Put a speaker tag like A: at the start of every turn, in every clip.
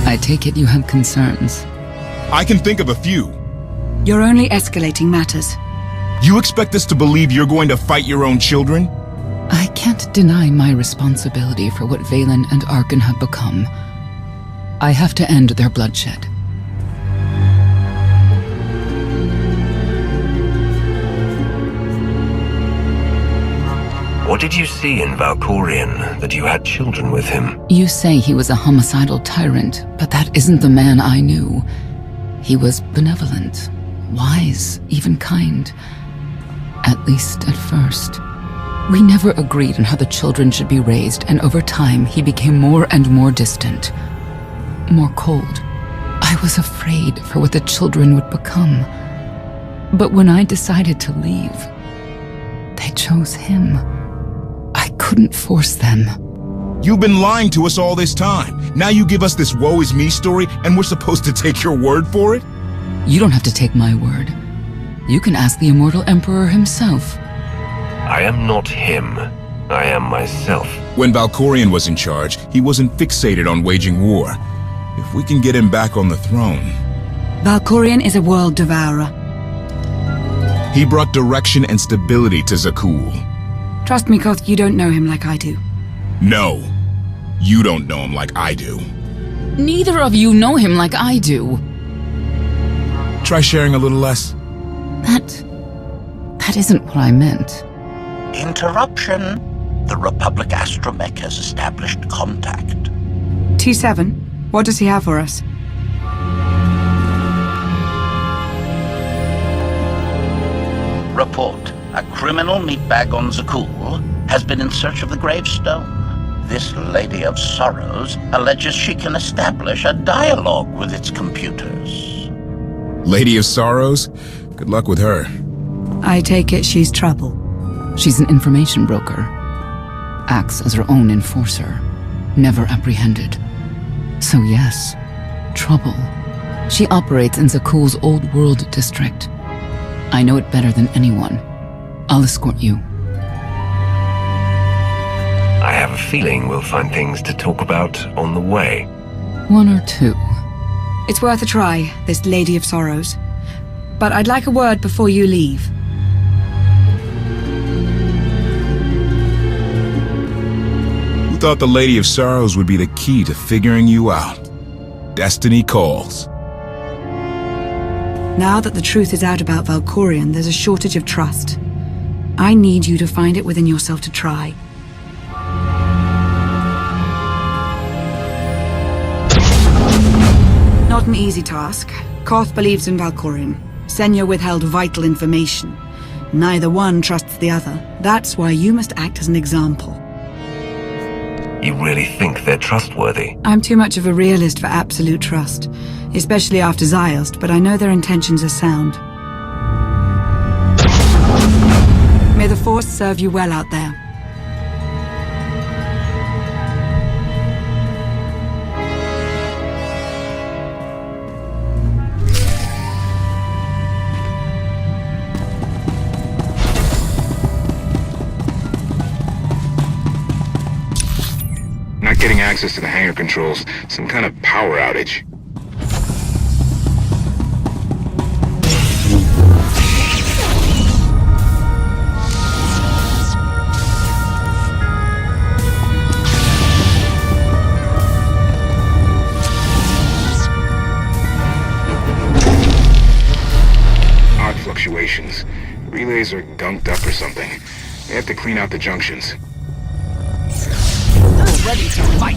A: I take it you have concerns.
B: I can think of a few.
C: You're only escalating matters.
B: You expect us to believe you're going to fight your own children?
A: I can't deny my responsibility for what Valen and Arkan have become. I have to end their bloodshed.
D: What did you see in Valkorion that you had children with him?
A: You say he was a homicidal tyrant, but that isn't the man I knew. He was benevolent, wise, even kind. At least at first. We never agreed on how the children should be raised, and over time he became more and more distant. More cold. I was afraid for what the children would become. But when I decided to leave, they chose him. I couldn't force them.
B: You've been lying to us all this time. Now you give us this woe is me story and we're supposed to take your word for it?
A: You don't have to take my word. You can ask the Immortal Emperor himself.
D: I am not him. I am myself.
B: When Valkorion was in charge, he wasn't fixated on waging war. If we can get him back on the throne...
C: Valkorion is a world devourer.
B: He brought direction and stability to Zakul.
C: Trust me, Koth, you don't know him like I do.
B: No, you don't know him like I do.
A: Neither of you know him like I do.
B: Try sharing a little less.
A: That isn't what I meant.
E: Interruption. The Republic Astromech has established contact.
C: T7, what does he have for us?
E: Report. A criminal meatbag on Zakul has been in search of the gravestone. This Lady of Sorrows alleges she can establish a dialogue with its computers.
B: Lady of Sorrows? Good luck with her.
C: I take it she's trouble.
A: She's an information broker. Acts as her own enforcer. Never apprehended. So yes, trouble. She operates in Zakul's old world district. I know it better than anyone. I'll escort you.
D: I have a feeling we'll find things to talk about on the way.
A: One or two.
C: It's worth a try, this Lady of Sorrows. But I'd like a word before you leave.
B: Who thought the Lady of Sorrows would be the key to figuring you out? Destiny calls.
C: Now that the truth is out about Valkorion, there's a shortage of trust. I need you to find it within yourself to try. Not an easy task. Koth believes in Valkorion. Senya withheld vital information. Neither one trusts the other. That's why you must act as an example.
D: You really think they're trustworthy?
C: I'm too much of a realist for absolute trust, especially after Ziost, but I know their intentions are sound. May the Force serve you well out there.
F: Not getting access to the hangar controls. Some kind of power outage. Odd fluctuations. Relays are gunked up or something. They have to clean out the junctions.
G: Ready to fight.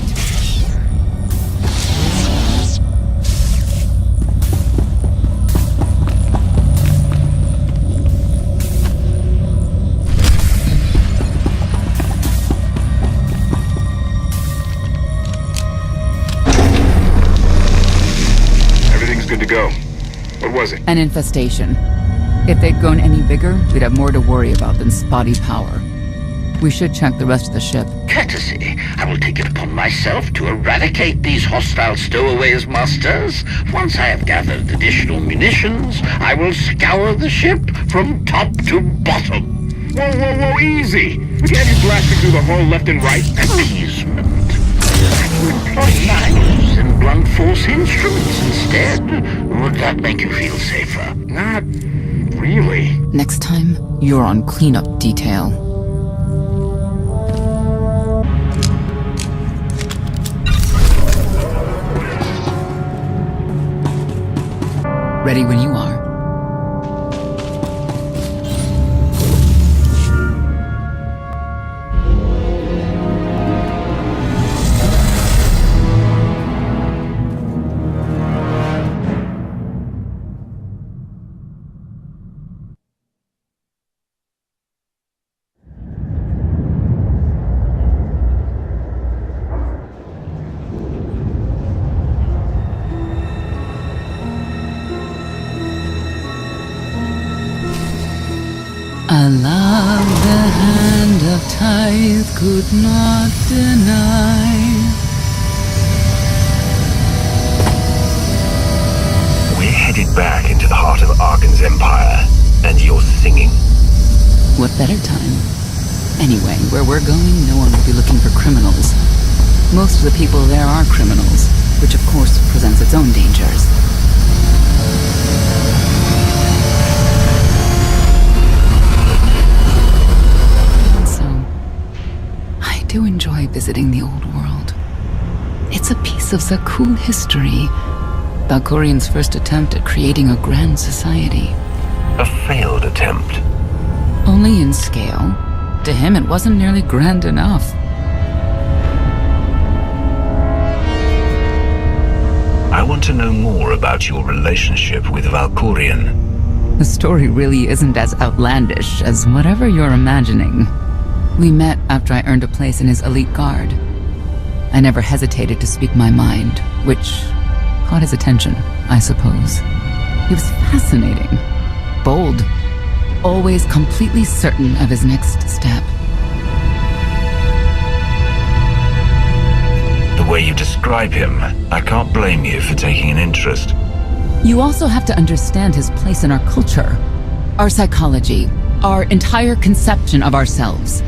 F: Everything's good to go. What was it?
A: An infestation. If they'd grown any bigger, we'd have more to worry about than spotty power. We should check the rest of the ship.
E: Courtesy. I will take it upon myself to eradicate these hostile stowaways, masters. Once I have gathered additional munitions, I will scour the ship from top to bottom.
F: Whoa, easy! We can have you blasting through the hull left and right.
E: Appeasement. I will employ knives and blunt force instruments instead. Would that make you feel safer?
F: Not really.
A: Next time, you're on cleanup detail. Ready when you are. A love the hand of tithe could not deny.
D: We're headed back into the heart of Arkan's empire, and you're singing.
A: What better time? Anyway, where we're going, no one will be looking for criminals. Most of the people there are criminals, which of course presents its own dangers. I do enjoy visiting the old world. It's a piece of Zakul history. Valkorian's first attempt at creating a grand society.
D: A failed attempt.
A: Only in scale. To him, it wasn't nearly grand enough.
D: I want to know more about your relationship with Valkorian.
A: The story really isn't as outlandish as whatever you're imagining. We met after I earned a place in his elite guard. I never hesitated to speak my mind, which caught his attention, I suppose. He was fascinating, bold, always completely certain of his next step.
D: The way you describe him, I can't blame you for taking an interest.
A: You also have to understand his place in our culture, our psychology, our entire conception of ourselves.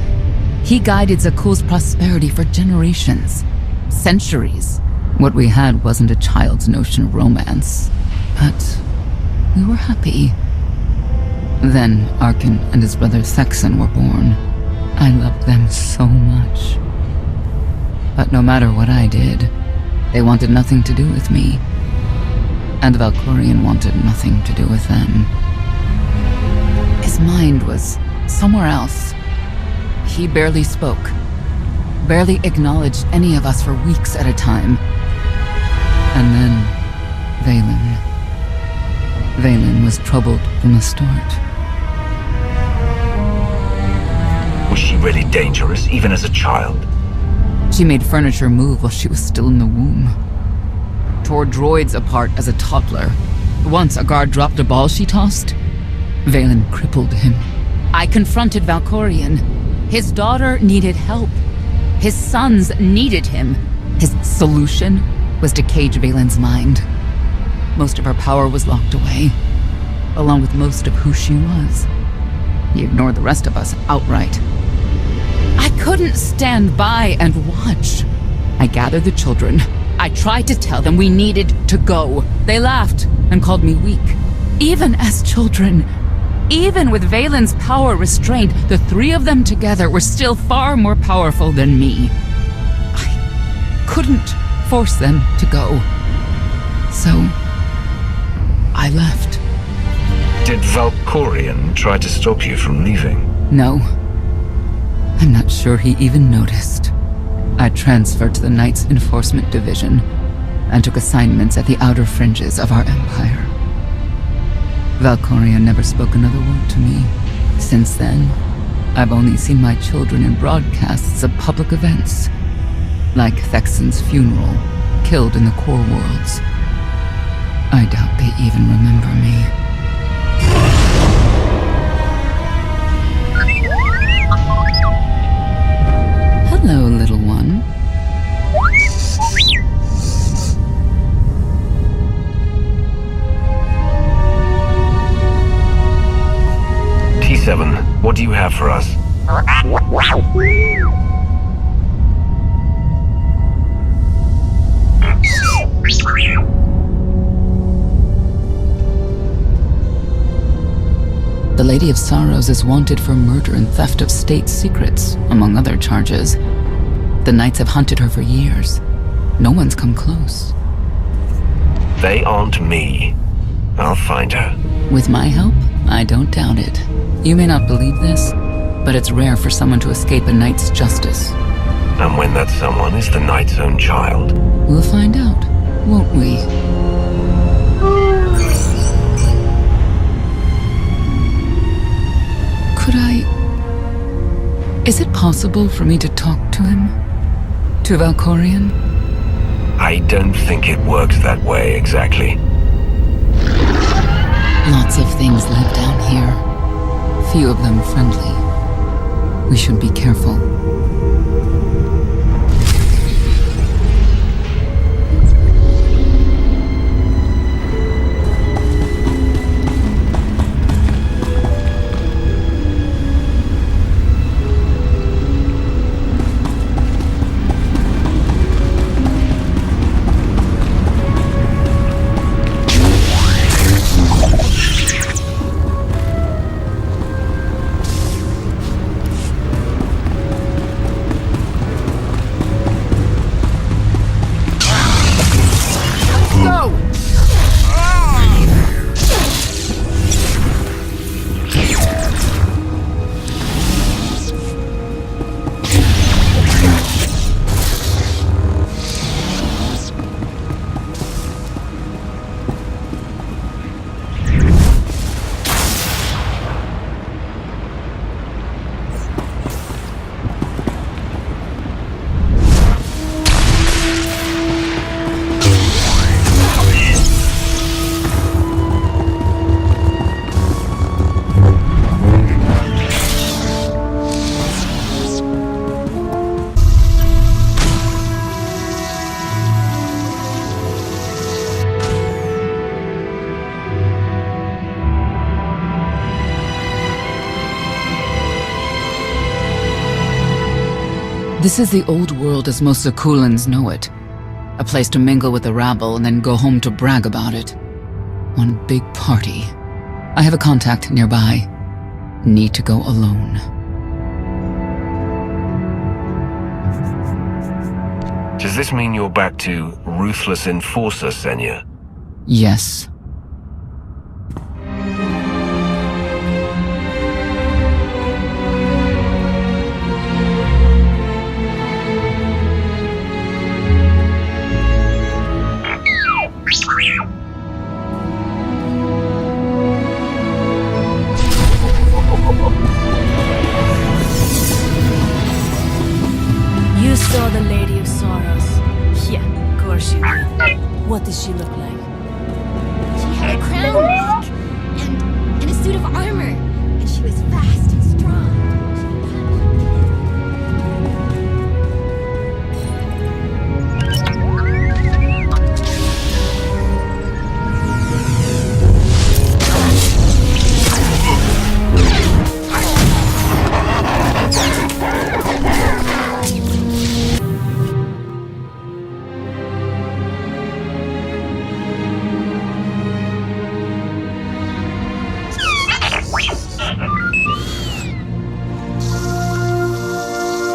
A: He guided Zakul's prosperity for generations, centuries. What we had wasn't a child's notion of romance, but we were happy. Then Arkan and his brother Thexan were born. I loved them so much. But no matter what I did, they wanted nothing to do with me. And Valkorian wanted nothing to do with them. His mind was somewhere else. He barely spoke, barely acknowledged any of us for weeks at a time. And then, Vaylin. Vaylin was troubled from the start.
D: Was she really dangerous, even as a child?
A: She made furniture move while she was still in the womb. Tore droids apart as a toddler. Once a guard dropped a ball she tossed. Vaylin crippled him. I confronted Valkorian. His daughter needed help. His sons needed him. His solution was to cage Vaylin's mind. Most of her power was locked away, along with most of who she was. He ignored the rest of us outright. I couldn't stand by and watch. I gathered the children. I tried to tell them we needed to go. They laughed and called me weak. Even as children, even with Vaylin's power restrained, the three of them together were still far more powerful than me. I couldn't force them to go. So, I left.
D: Did Valkorian try to stop you from leaving?
A: No. I'm not sure he even noticed. I transferred to the Knights Enforcement Division and took assignments at the outer fringes of our empire. Valkorian never spoke another word to me. Since then, I've only seen my children in broadcasts of public events, like Thexan's funeral, killed in the core worlds. I doubt they even remember me. Hello, little one.
D: T7, what do you have for us?
A: The Lady of Sorrows is wanted for murder and theft of state secrets, among other charges. The Knights have hunted her for years. No one's come close.
D: They aren't me. I'll find her.
A: With my help, I don't doubt it. You may not believe this, but it's rare for someone to escape a Knight's justice.
D: And when that someone is the Knight's own child.
A: We'll find out, won't we? Could I... Is it possible for me to talk to him? To Valkorion?
D: I don't think it works that way exactly.
A: Lots of things live down here. Few of them friendly. We should be careful. This is the old world as most Zakulans know it. A place to mingle with the rabble and then go home to brag about it. One big party. I have a contact nearby. Need to go alone.
D: Does this mean you're back to Ruthless Enforcer, Senya?
A: Yes.
G: You saw the Lady of Sorrows. Yeah, of course you did. What does she look like?
H: She had a crown wig and a suit of armor, and she was fast and strong.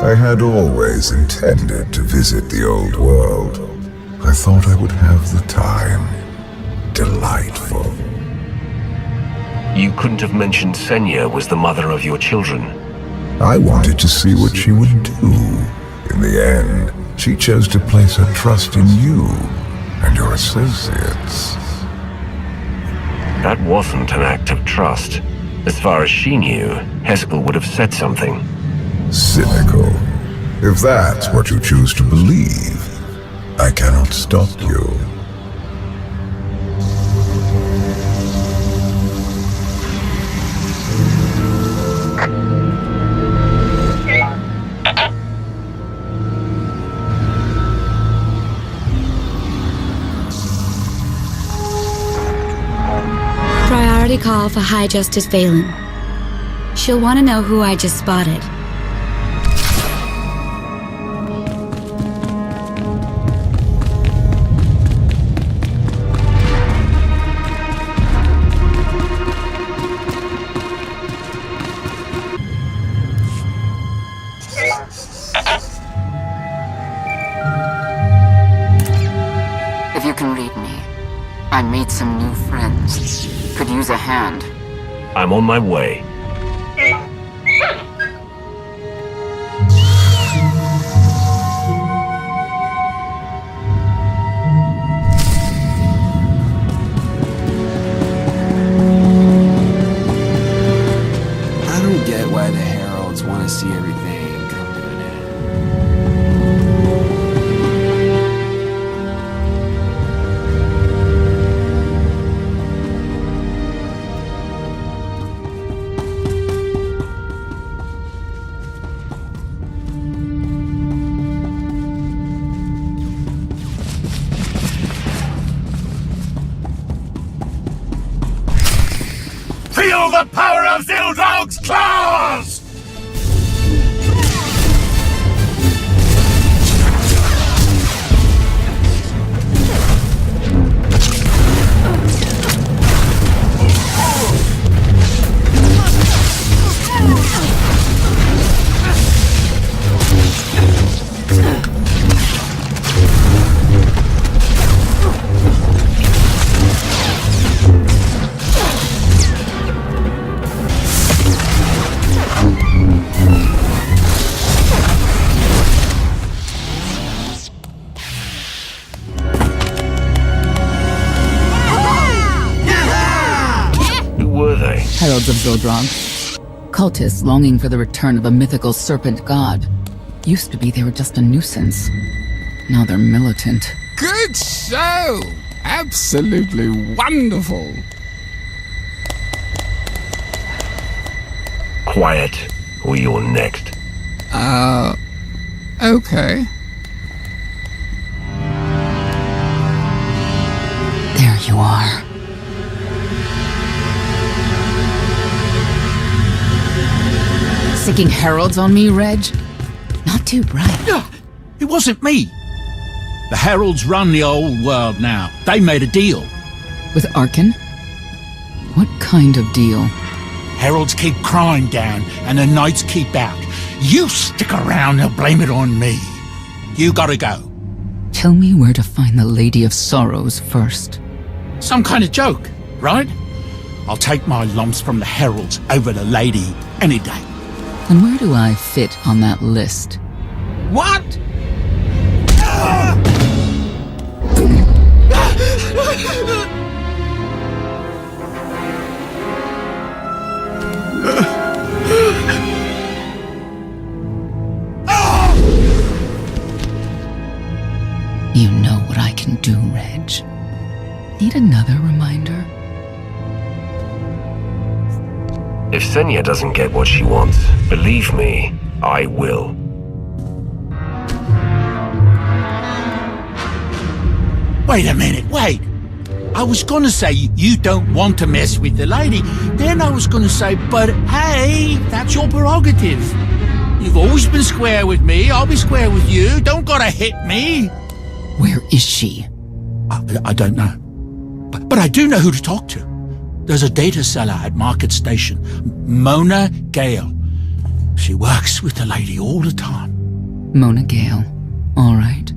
I: I had always intended to visit the old world. I thought I would have the time. Delightful.
D: You couldn't have mentioned Senya was the mother of your children.
I: I wanted to see what she would do. In the end, she chose to place her trust in you and your associates.
D: That wasn't an act of trust. As far as she knew, Heskel would have said something.
I: Cynical. If that's what you choose to believe, I cannot stop you.
H: Priority call for High Justice Valen. She'll want to know who I just spotted.
A: you can read me, I made some new friends. Could use a hand.
D: I'm on my way.
J: I don't get why the Heralds want to see everything come to an end.
E: Feel the power of Zildrog's claws!
A: Heralds of Zildrog. Cultists longing for the return of a mythical serpent god. Used to be they were just a nuisance. Now they're militant.
K: Good show! Absolutely wonderful.
D: Quiet, or you're next.
K: Okay.
A: There you are. Sicking heralds on me, Reg? Not too bright.
L: It wasn't me. The Heralds run the old world now. They made a deal.
A: With Arkin? What kind of deal?
L: Heralds keep crime down, and the Knights keep out. You stick around, they'll blame it on me. You gotta go.
A: Tell me where to find the Lady of Sorrows first.
L: Some kind of joke, right? I'll take my lumps from the Heralds over the Lady any day.
A: And where do I fit on that list?
L: What?
A: You know what I can do, Reg. Need another reminder?
D: If Senya doesn't get what she wants, believe me, I will.
L: Wait a minute, wait. I was gonna say you don't want to mess with the lady. Then I was gonna say, but hey, that's your prerogative. You've always been square with me, I'll be square with you. Don't gotta hit me.
A: Where is she?
L: I don't know. But I do know who to talk to. There's a data seller at Market Station, Mona Gale. She works with the lady all the time.
A: Mona Gale. All right.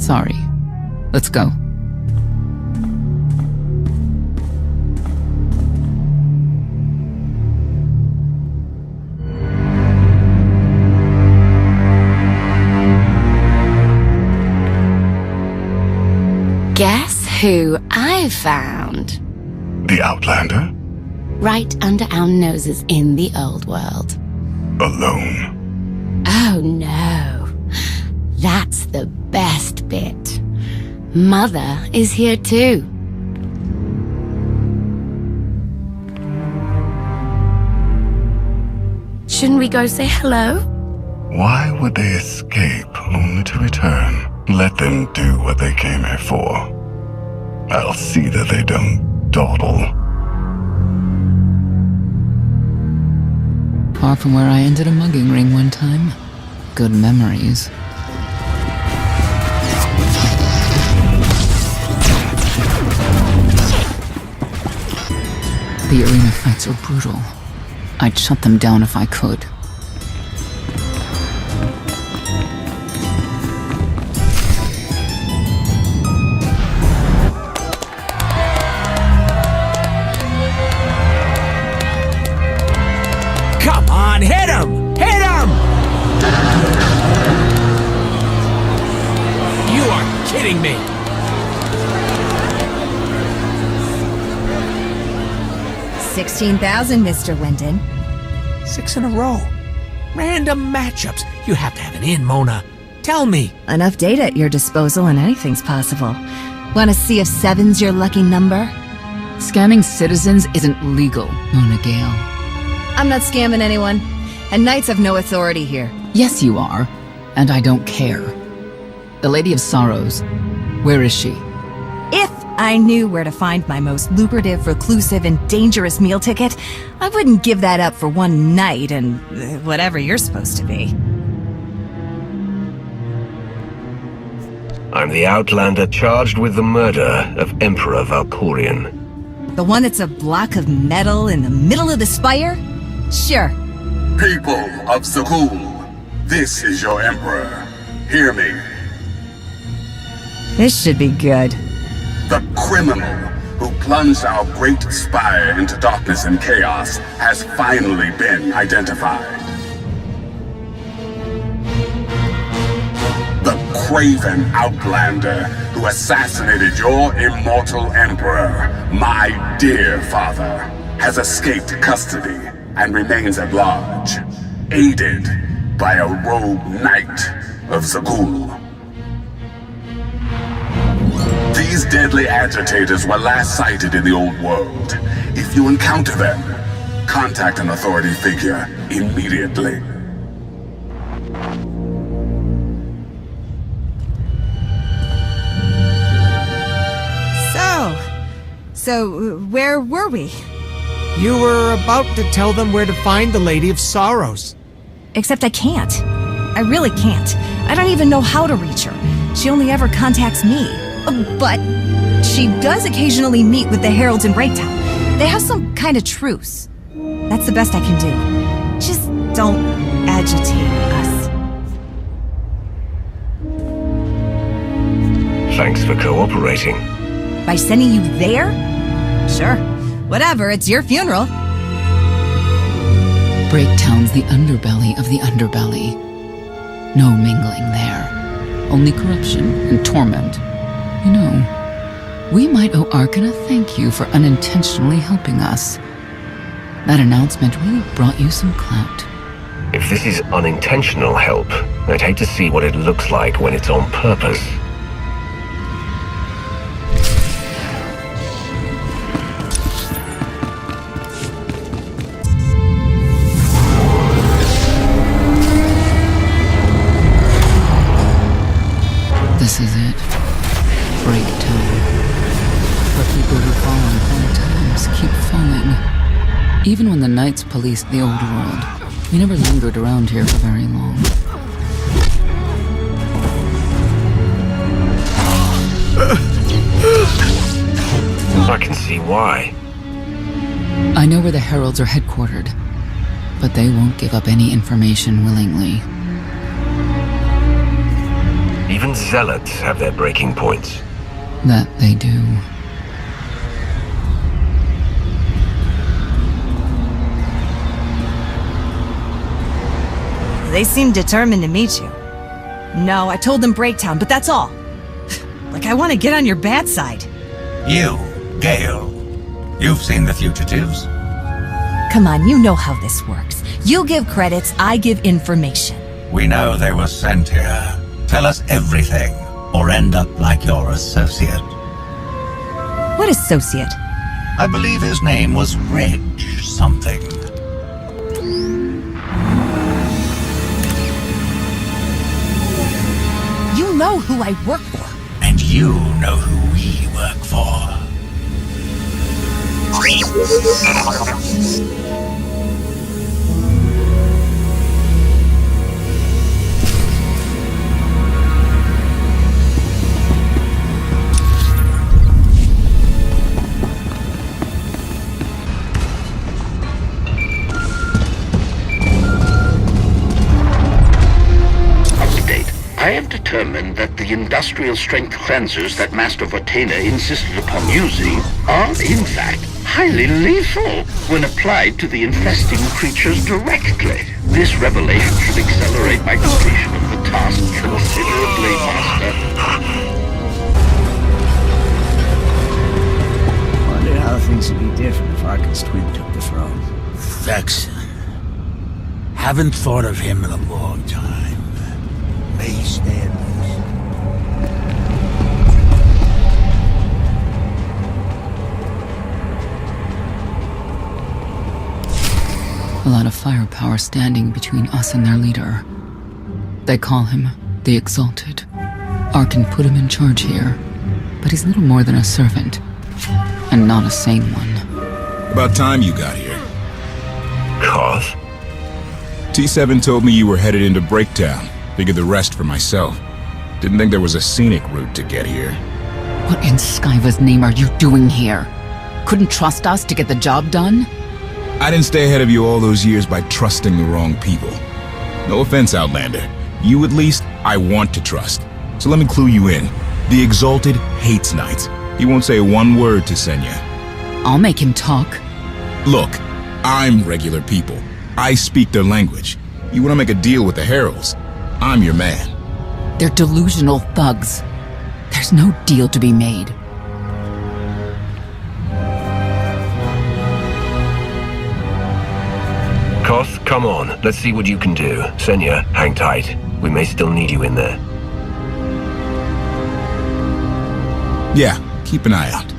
A: Sorry. Let's go.
M: Guess who I found?
I: The Outlander?
M: Right under our noses in the old world.
I: Alone?
M: Oh no. That's the best bit. Mother is here too. Shouldn't we go say hello?
I: Why would they escape only to return? Let them do what they came here for. I'll see that they don't dawdle.
A: Far from where I entered a mugging ring one time. Good memories. The arena fights are brutal. I'd shut them down if I could.
L: kidding me?
N: $16,000, Mr. Linden.
L: 6 in a row. Random matchups. You have to have an in, Mona. Tell me.
N: Enough data at your disposal and anything's possible. Want to see if 7's your lucky number?
A: Scamming citizens isn't legal, Mona Gale.
N: I'm not scamming anyone. And Knights have no authority here.
A: Yes, you are. And I don't care. The Lady of Sorrows. Where is she?
N: If I knew where to find my most lucrative, reclusive, and dangerous meal ticket, I wouldn't give that up for one night and whatever you're supposed to be.
D: I'm the Outlander charged with the murder of Emperor Valkorion.
N: The one that's a block of metal in the middle of the spire? Sure.
I: People of Zakul, this is your Emperor. Hear me.
N: This should be good.
I: The criminal who plunged our great spire into darkness and chaos has finally been identified. The craven Outlander who assassinated your immortal Emperor, my dear father, has escaped custody and remains at large, aided by a rogue knight of Zakul. These deadly agitators were last sighted in the old world. If you encounter them, contact an authority figure immediately.
N: So, where were we?
L: You were about to tell them where to find the Lady of Sorrows.
N: Except I can't. I really can't. I don't even know how to reach her. She only ever contacts me. But she does occasionally meet with the Heralds in Breaktown. They have some kind of truce. That's the best I can do. Just don't agitate us.
D: Thanks for cooperating.
N: By sending you there? Sure. Whatever, it's your funeral.
A: Breaktown's the underbelly of the underbelly. No mingling there. Only corruption and torment. You know, we might owe Arcana a thank you for unintentionally helping us. That announcement really brought you some clout.
D: If this is unintentional help, I'd hate to see what it looks like when it's on purpose.
A: This is it. Breaktown. Where people who fall on hard times keep falling. Even when the Knights policed the old world, we never lingered around here for very long.
D: I can see why.
A: I know where the Heralds are headquartered, but they won't give up any information willingly.
D: Even zealots have their breaking points.
A: That they do.
N: They seem determined to meet you. No, I told them Breaktown, but that's all. Like I want to get on your bad side.
O: You, Gale. You've seen the fugitives.
N: Come on, you know how this works. You give credits, I give information.
O: We know they were sent here. Tell us everything, or end up like your associate.
N: What associate?
O: I believe his name was Reg something.
N: You know who I work for.
O: And you know who we work for.
E: I have determined that the industrial strength cleansers that Master Vortena insisted upon using are, in fact, highly lethal when applied to the infesting creatures directly. This revelation should accelerate my completion of the task considerably, Master.
L: last we took the throne. Vexen. Haven't thought of him in a long time. May he stand us.
A: A lot of firepower standing between us and their leader. They call him the Exalted. Arkan put him in charge here, but he's little more than a servant, and not a sane one.
B: About time you got here.
D: Koth?
B: T7 told me you were headed into Breaktown. Figured the rest for myself. Didn't think there was a scenic route to get here.
A: What in Skyva's name are you doing here? Couldn't trust us to get the job done?
B: I didn't stay ahead of you all those years by trusting the wrong people. No offense, Outlander. You at least, I want to trust. So let me clue you in. The Exalted hates Knights. He won't say one word to Senya.
A: I'll make him talk.
B: Look, I'm regular people. I speak their language. You want to make a deal with the Heralds? I'm your man.
A: They're delusional thugs. There's no deal to be made.
D: Koth, come on. Let's see what you can do. Senya, hang tight. We may still need you in there.
B: Yeah, keep an eye out.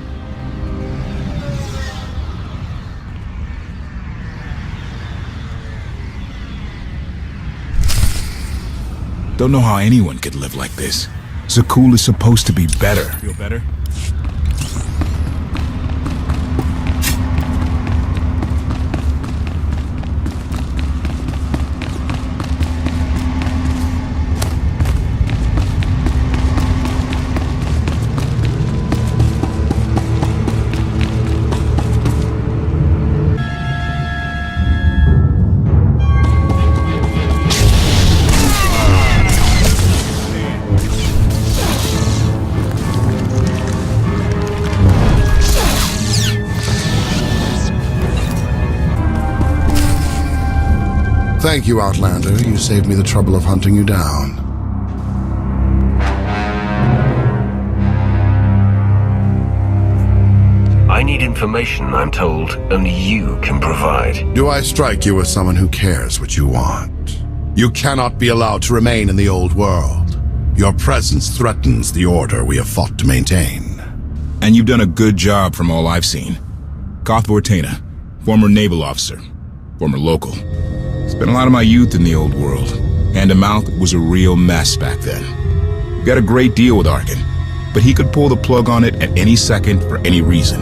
B: Don't know how anyone could live like this. Zakul is supposed to be better. Feel better?
P: Thank you, Outlander. You saved me the trouble of hunting you down.
D: I need information I'm told only you can provide.
P: Do I strike you as someone who cares what you want? You cannot be allowed to remain in the old world. Your presence threatens the order we have fought to maintain.
B: And you've done a good job from all I've seen. Koth Vortena, former naval officer, former local. Spent a lot of my youth in the old world. Hand-to-mouth was a real mess back then. We got a great deal with Arkan, but he could pull the plug on it at any second for any reason.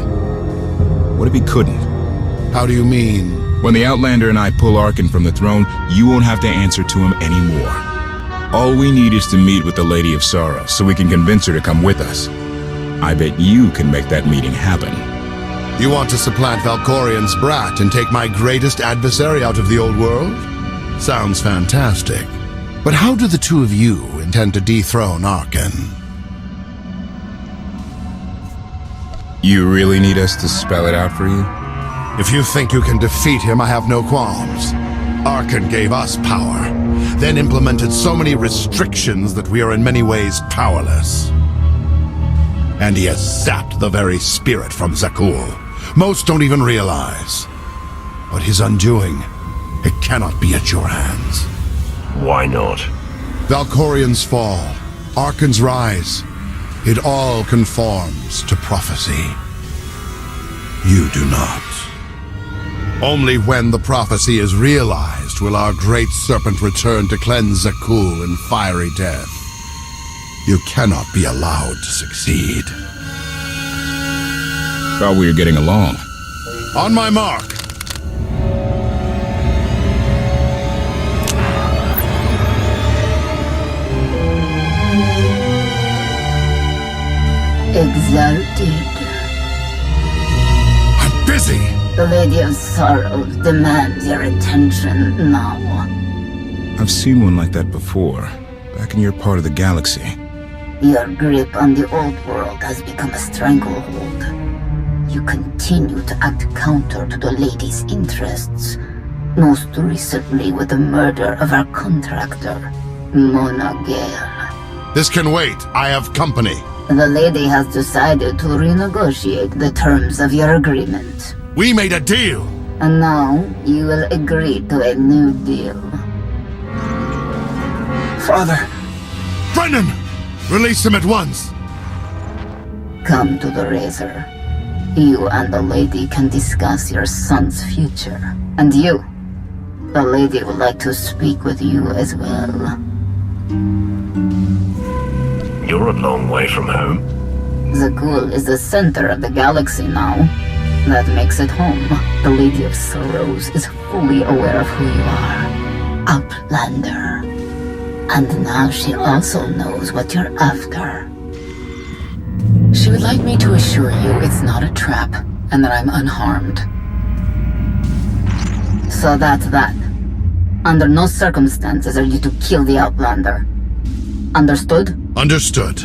B: What if he couldn't?
P: How do you mean?
B: When the Outlander and I pull Arkan from the throne, you won't have to answer to him anymore. All we need is to meet with the Lady of Sorrows so we can convince her to come with us. I bet you can make that meeting happen.
P: You want to supplant Valkorian's brat and take my greatest adversary out of the old world? Sounds fantastic. But how do the two of you intend to dethrone Arkan?
B: You really need us to spell it out for you?
P: If you think you can defeat him, I have no qualms. Arkan gave us power, then implemented so many restrictions that we are in many ways powerless. And he has sapped the very spirit from Zakul. Most don't even realize. But his undoing, it cannot be at your hands.
D: Why not?
P: Valkorian's fall, Arkan's rise, it all conforms to prophecy. You do not. Only when the prophecy is realized will our great serpent return to cleanse Zakul in fiery death. You cannot be allowed to succeed.
B: Thought we were getting along.
P: On my mark.
M: Exalted.
P: I'm busy.
M: The Lady of Sorrows demands your attention now.
B: I've seen one like that before, back in your part of the galaxy.
M: Your grip on the old world has become a stranglehold. You continue to act counter to the lady's interests, most recently with the murder of our contractor, Mona Gale.
P: This can wait. I have company.
M: The lady has decided to renegotiate the terms of your agreement.
P: We made a deal.
M: And now you will agree to a new deal.
P: Father! Brennan! Release him at once!
M: Come to the Razor. You and the lady can discuss your son's future. And you, the lady would like to speak with you as well.
D: You're a long way from home.
M: Zakul is the center of the galaxy now. That makes it home. The Lady of Sorrows is fully aware of who you are. Outlander. And now she also knows what you're after.
A: She would like me to assure you it's not a trap, and that I'm unharmed.
M: So that's that. Under no circumstances are you to kill the Outlander. Understood?
P: Understood.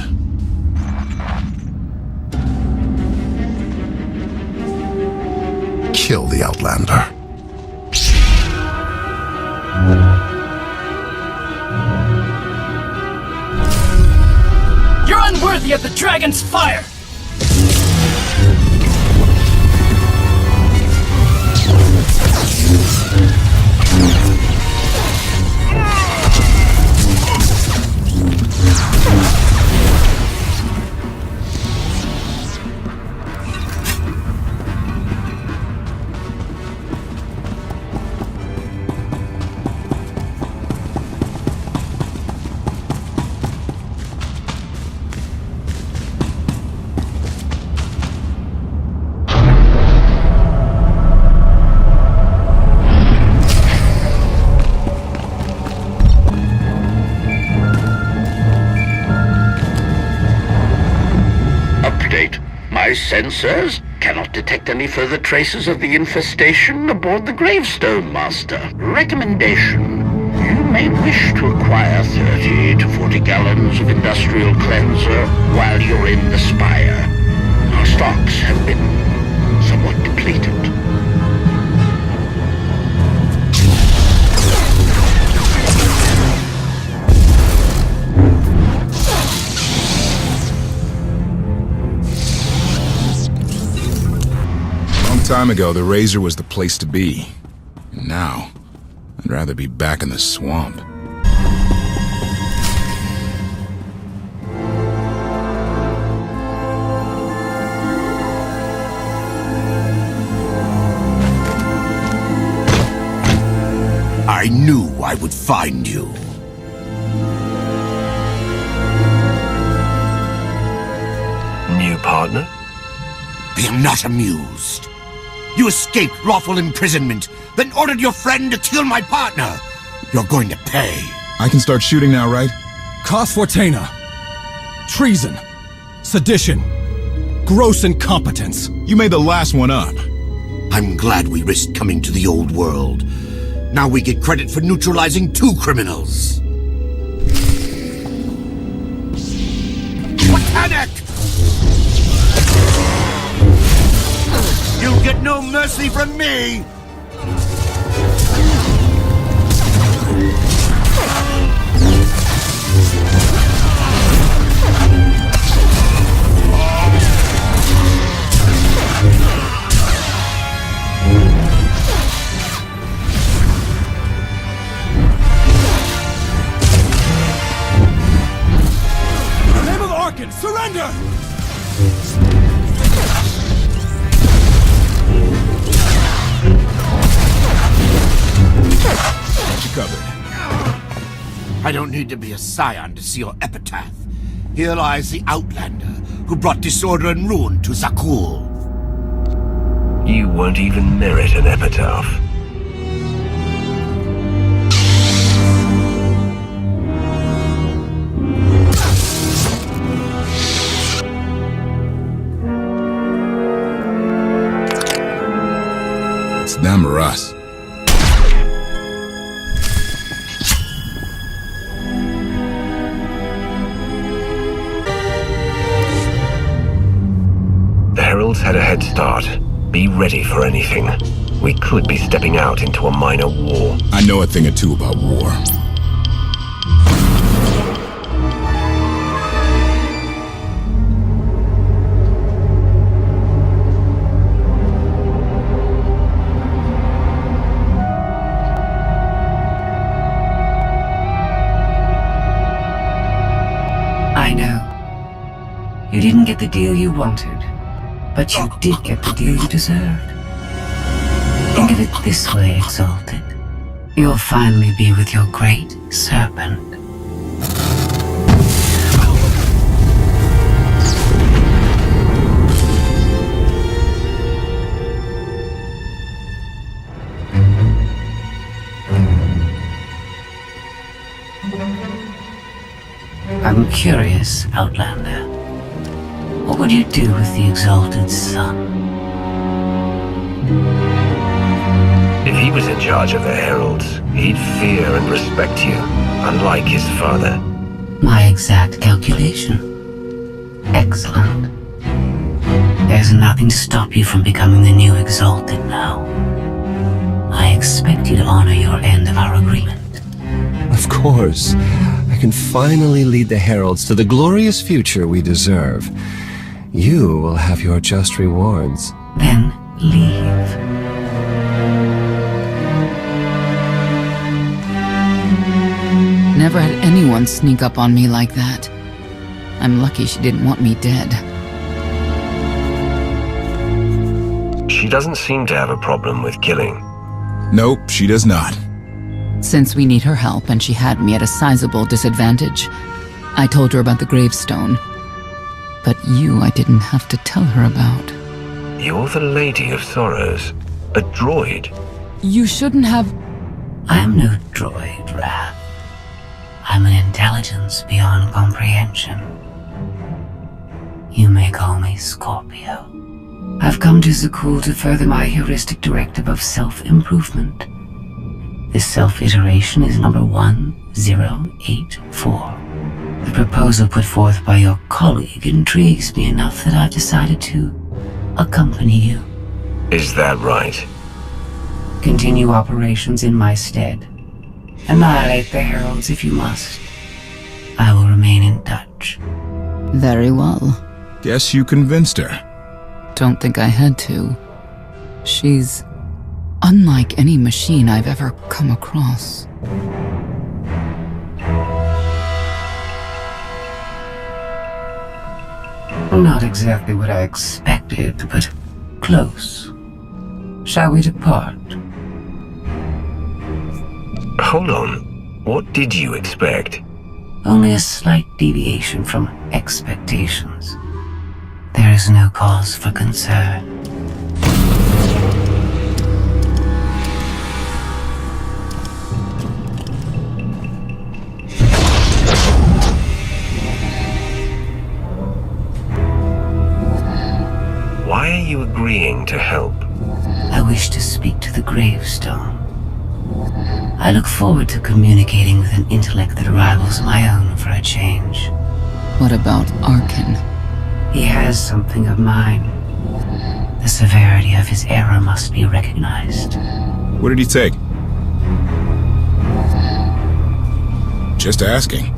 P: Kill the Outlander.
Q: You're unworthy of the dragon's fire!
E: My sensors cannot detect any further traces of the infestation aboard the gravestone, Master. Recommendation. You may wish to acquire 30 to 40 gallons of industrial cleanser while you're in the spire. Our stocks have been somewhat depleted.
B: Time ago, the Razor was the place to be. And now, I'd rather be back in the swamp.
L: I knew I would find you.
D: New partner?
L: I am not amused. You escaped lawful imprisonment, then ordered your friend to kill my partner. You're going to pay.
B: I can start shooting now, right?
R: Cos Fortuna. Treason. Sedition. Gross incompetence.
B: You made the last one up.
L: I'm glad we risked coming to the old world. Now we get credit for neutralizing 2 criminals. Panic! You'll get no mercy from me!
R: In the name of Arkan, surrender!
B: Covered.
L: I don't need to be a scion to see your epitaph. Here lies the Outlander who brought disorder and ruin to Zakul.
D: You won't even merit an epitaph.
B: It's them or us.
D: Had a head start. Be ready for anything. We could be stepping out into a minor war.
B: I know a thing or two about war.
A: You didn't get the deal you wanted, but you did get the deal you deserved. Think of it this way, Exalted. You'll finally be with your great serpent. I'm curious, Outlander. What would you do with the Exalted Son?
D: If he was in charge of the Heralds, he'd fear and respect you, unlike his father.
A: My exact calculation. Excellent. There's nothing to stop you from becoming the new Exalted now. I expect you to honor your end of our agreement.
S: Of course. I can finally lead the Heralds to the glorious future we deserve. You will have your just rewards.
A: Then leave. Never had anyone sneak up on me like that. I'm lucky she didn't want me dead.
D: She doesn't seem to have a problem with killing.
B: Nope, she does not.
A: Since we need her help and she had me at a sizable disadvantage, I told her about the gravestone. But you I didn't have to tell her about.
D: You're the Lady of Sorrows, a droid.
A: You shouldn't have... I'm no droid, Wrath. I'm an intelligence beyond comprehension. You may call me Scorpio. I've come to Zakul to further my heuristic directive of self-improvement. This self-iteration is number 1084. The proposal put forth by your colleague intrigues me enough that I've decided to accompany you.
D: Is that right?
A: Continue operations in my stead. Annihilate the Heralds if you must. I will remain in touch. Very well.
B: Guess you convinced her.
A: Don't think I had to. She's unlike any machine I've ever come across. Not exactly what I expected, but close. Shall we depart?
D: Hold on. What did you expect?
A: Only a slight deviation from expectations. There is no cause for concern.
D: Why are you agreeing to help?
A: I wish to speak to the gravestone. I look forward to communicating with an intellect that rivals my own for a change. What about Arkin? He has something of mine. The severity of his error must be recognized.
B: What did he take? Just asking.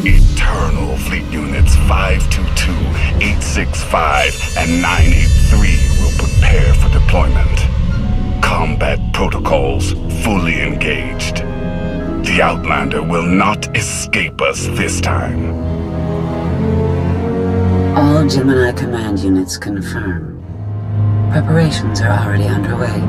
I: Eternal Fleet Units 522, 865, and 983 will prepare for deployment. Combat protocols fully engaged. The Outlander will not escape us this time.
A: All Gemini command units confirm. Preparations are already underway.